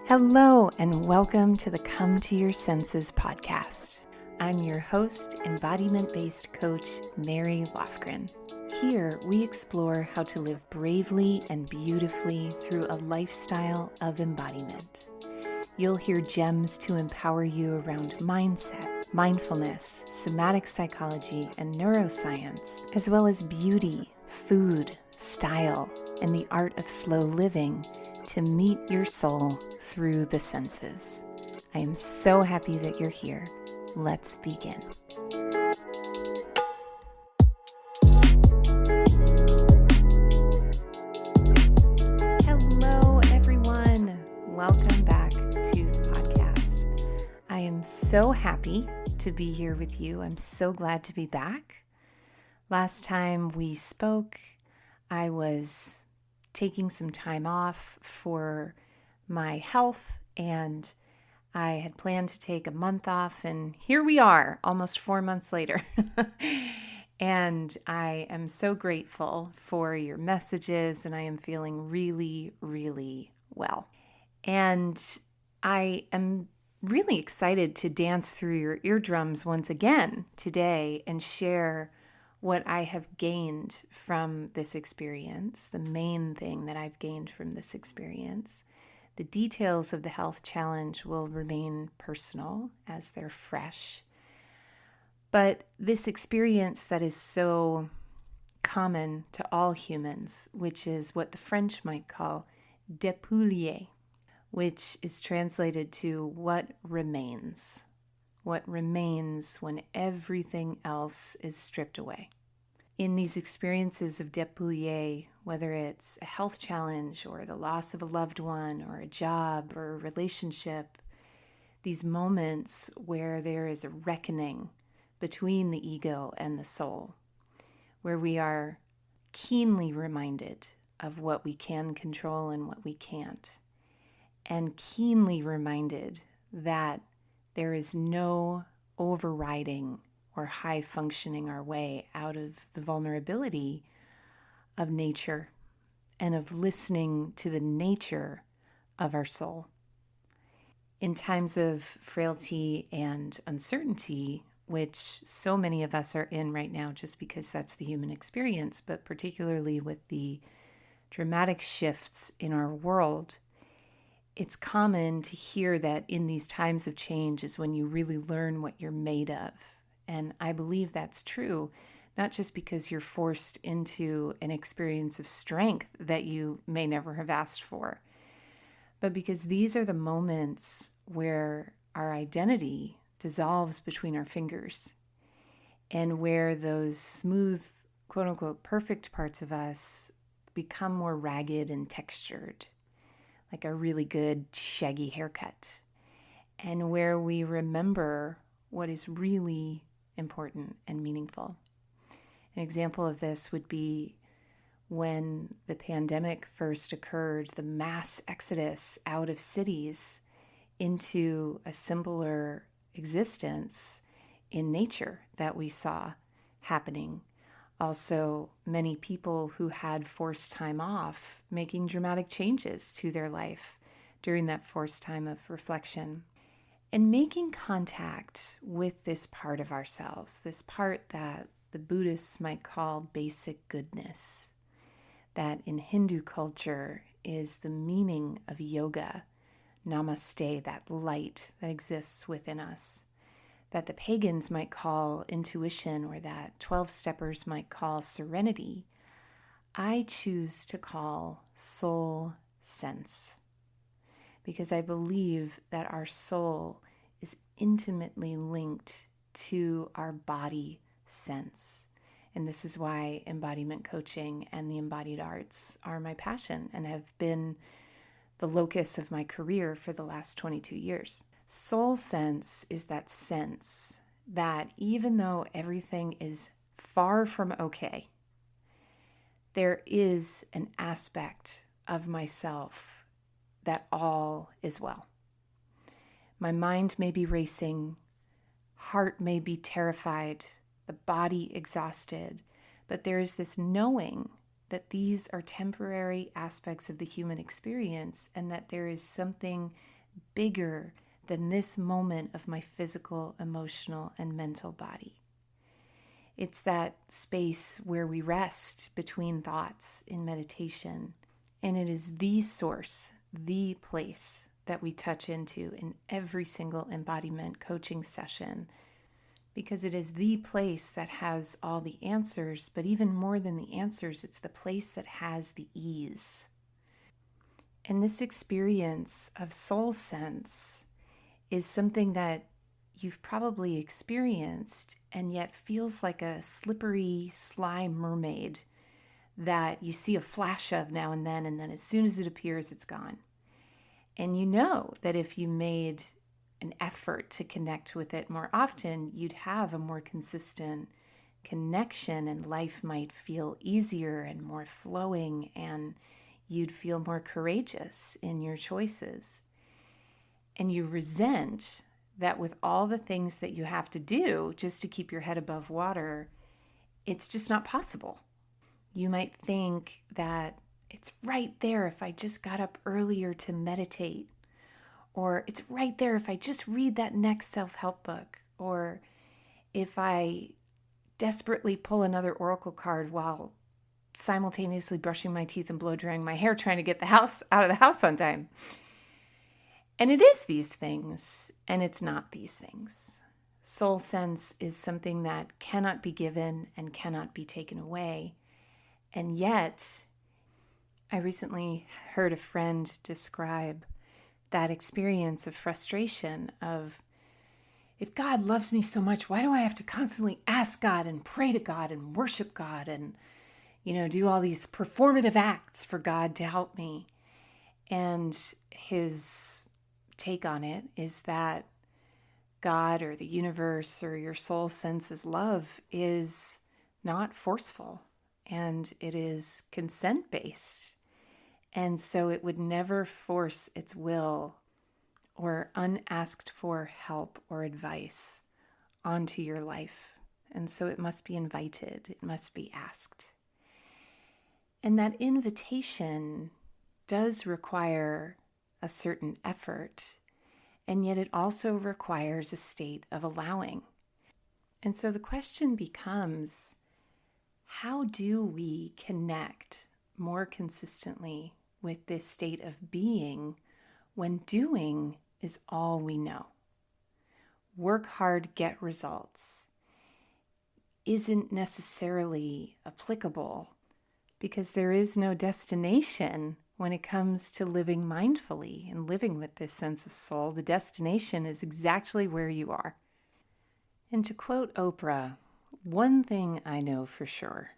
Hello, and welcome to the Come to Your Senses podcast. I'm your host, embodiment-based coach, Mary Lofgren. Here, we explore how to live bravely and beautifully through a lifestyle of embodiment. You'll hear gems to empower you around mindset, mindfulness, somatic psychology, and neuroscience, as well as beauty, food, style, and the art of slow living to meet your soul through the senses. I am so happy that you're here. Let's begin. Hello, everyone. Welcome back to the podcast. I am so happy to be here with you. I'm so glad to be back. Last time we spoke, I was taking some time off for my health, and I had planned to take a month off, and here we are, almost 4 months later. And I am so grateful for your messages, and I am feeling really, really well. And I am really excited to dance through your eardrums once again today and share what I have gained from this experience, the main thing that I've gained from this experience. The details of the health challenge will remain personal as they're fresh. But this experience that is so common to all humans, which is what the French might call dépouiller, which is translated to what remains when everything else is stripped away. In these experiences of dépouiller, whether it's a health challenge or the loss of a loved one or a job or a relationship, these moments where there is a reckoning between the ego and the soul, where we are keenly reminded of what we can control and what we can't, and keenly reminded that there is no overriding or high functioning our way out of the vulnerability of nature and of listening to the nature of our soul. In times of frailty and uncertainty, which so many of us are in right now just because that's the human experience, but particularly with the dramatic shifts in our world, it's common to hear that in these times of change is when you really learn what you're made of. And I believe that's true, not just because you're forced into an experience of strength that you may never have asked for, but because these are the moments where our identity dissolves between our fingers and where those smooth, quote unquote, perfect parts of us become more ragged and textured, like a really good shaggy haircut, and where we remember what is really important and meaningful. An example of this would be when the pandemic first occurred, the mass exodus out of cities into a simpler existence in nature that we saw happening. Also, many people who had forced time off making dramatic changes to their life during that forced time of reflection. And making contact with this part of ourselves, this part that the Buddhists might call basic goodness, that in Hindu culture is the meaning of yoga, namaste, that light that exists within us, that the pagans might call intuition or that 12-steppers might call serenity, I choose to call soul sense. Because I believe that our soul is intimately linked to our body sense. And this is why embodiment coaching and the embodied arts are my passion and have been the locus of my career for the last 22 years. Soul sense is that sense that even though everything is far from okay, there is an aspect of myself that all is well. My mind may be racing, heart may be terrified, the body exhausted, but there is this knowing that these are temporary aspects of the human experience and that there is something bigger than this moment of my physical, emotional, and mental body. It's that space where we rest between thoughts in meditation. And it is the source, the place that we touch into in every single embodiment coaching session, because it is the place that has all the answers, but even more than the answers, it's the place that has the ease. And this experience of soul sense is something that you've probably experienced and yet feels like a slippery, sly mermaid that you see a flash of now and then as soon as it appears, it's gone. And you know that if you made an effort to connect with it more often, you'd have a more consistent connection and life might feel easier and more flowing, and you'd feel more courageous in your choices. And you resent that with all the things that you have to do just to keep your head above water, it's just not possible. You might think that it's right there if I just got up earlier to meditate, or it's right there if I just read that next self-help book, or if I desperately pull another oracle card while simultaneously brushing my teeth and blow drying my hair, trying to get the house out of the house on time. And it is these things, and it's not these things. Soul sense is something that cannot be given and cannot be taken away. And yet, I recently heard a friend describe that experience of frustration of, if God loves me so much, why do I have to constantly ask God and pray to God and worship God and, do all these performative acts for God to help me? And his take on it is that God or the universe or your soul senses love is not forceful, and it is consent-based. And so it would never force its will or unasked for help or advice onto your life. And so it must be invited, it must be asked. And that invitation does require a certain effort, and yet it also requires a state of allowing. And so the question becomes, how do we connect more consistently with this state of being when doing is all we know? Work hard, get results isn't necessarily applicable, because there is no destination when it comes to living mindfully and living with this sense of soul. The destination is exactly where you are. And to quote Oprah, one thing I know for sure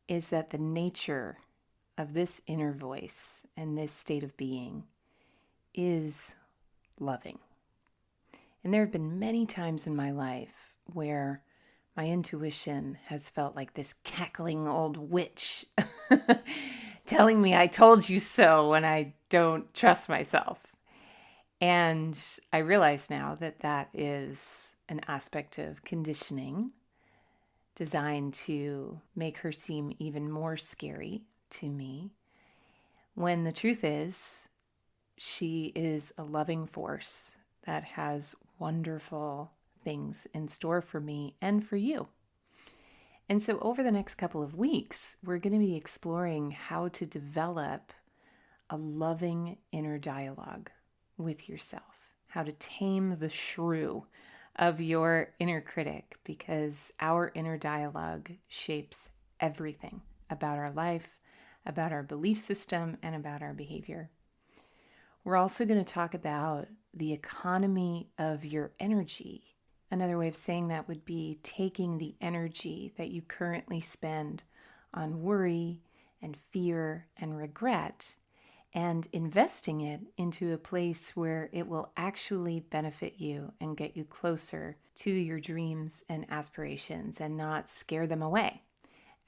is that the nature of this inner voice and this state of being is loving. And there have been many times in my life where my intuition has felt like this cackling old witch telling me I told you so when I don't trust myself. And I realize now that that is an aspect of conditioning designed to make her seem even more scary to me, when the truth is, she is a loving force that has wonderful things in store for me and for you. And so over the next couple of weeks, we're going to be exploring how to develop a loving inner dialogue with yourself, how to tame the shrew of your inner critic, because our inner dialogue shapes everything about our life, about our belief system, and about our behavior. We're also going to talk about the economy of your energy. Another way of saying that would be taking the energy that you currently spend on worry and fear and regret and investing it into a place where it will actually benefit you and get you closer to your dreams and aspirations and not scare them away,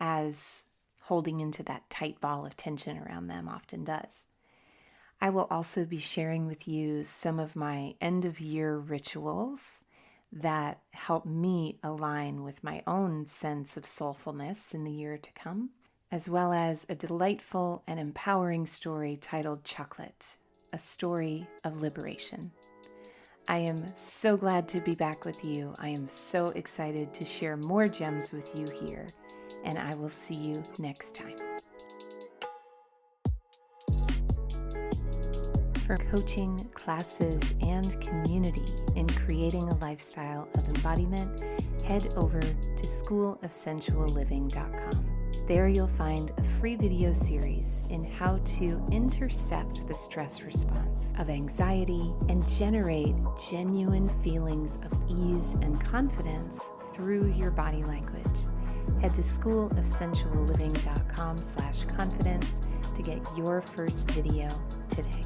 as holding into that tight ball of tension around them often does. I will also be sharing with you some of my end-of-year rituals that help me align with my own sense of soulfulness in the year to come, as well as a delightful and empowering story titled Chocolate a story of liberation. I am so glad to be back with you. I am so excited to share more gems with you here, and I will see you next time. For coaching, classes, and community in creating a lifestyle of embodiment, head over to schoolofsensualliving.com. There you'll find a free video series in how to intercept the stress response of anxiety and generate genuine feelings of ease and confidence through your body language. Head to schoolofsensualliving.com/confidence to get your first video today.